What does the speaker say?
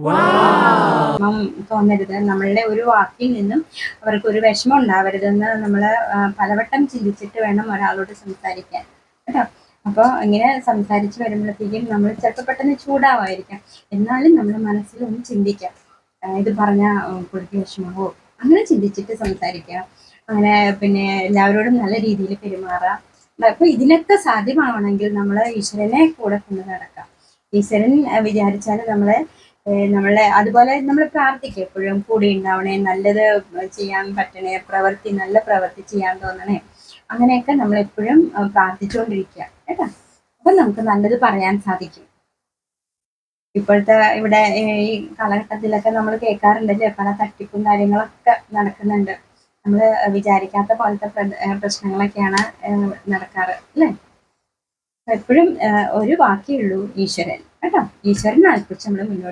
വിഷമം തോന്നരുത്. നമ്മളുടെ ഒരു വാക്കിൽ നിന്നും അവർക്ക് ഒരു വിഷമം ഉണ്ടാവരുതെന്ന് നമ്മൾ പലവട്ടം ചിന്തിച്ചിട്ട് വേണം ഒരാളോട് സംസാരിക്കാൻ കേട്ടോ. അപ്പോൾ ഇങ്ങനെ സംസാരിച്ച് വരുമ്പോഴത്തേക്കും നമ്മൾ ചിലപ്പോൾ പെട്ടെന്ന് ചൂടാവായിരിക്കാം. എന്നാലും നമ്മുടെ മനസ്സിൽ ഒന്ന് ചിന്തിക്കാം, ഇത് പറഞ്ഞാൽ പുള്ളിക്ക് വിഷമാവോ, അങ്ങനെ ചിന്തിച്ചിട്ട് സംസാരിക്കുക. അങ്ങനെ പിന്നെ എല്ലാവരോടും നല്ല രീതിയിൽ പെരുമാറാം. അപ്പൊ ഇതിനൊക്കെ സാധ്യമാവണമെങ്കിൽ നമ്മൾ ഈശ്വരനെ കൂടെ കൊണ്ട് നടക്കാം. ഈശ്വരൻ വിചാരിച്ചാൽ നമ്മളെ അതുപോലെ നമ്മൾ പ്രാർത്ഥിക്കുക, എപ്പോഴും കൂടെ ഉണ്ടാവണേ, നല്ലത് ചെയ്യാൻ പറ്റണേ, നല്ല പ്രവൃത്തി ചെയ്യാൻ തോന്നണേ, അങ്ങനെയൊക്കെ നമ്മൾ എപ്പോഴും പ്രാർത്ഥിച്ചുകൊണ്ടിരിക്കുക കേട്ടോ. അപ്പൊ നമുക്ക് നല്ലത് പറയാൻ സാധിക്കും. ഇപ്പോഴത്തെ ഇവിടെ ഈ കാലഘട്ടത്തിലൊക്കെ നമ്മൾ കേൾക്കാറുണ്ടല്ലേ, പല തട്ടിപ്പും കാര്യങ്ങളൊക്കെ നടക്കുന്നുണ്ട്. നമ്മൾ വിചാരിക്കാത്ത പോലത്തെ പ്രശ്നങ്ങളൊക്കെയാണ് നടക്കാറ് അല്ലേ. എപ്പോഴും ഒരു വാക്കേ ഉള്ളൂ, ഈശ്വരൻ കേട്ടോ. ഈശ്വരനെ അർപ്പിച്ച് നമ്മൾ മുന്നോട്ട്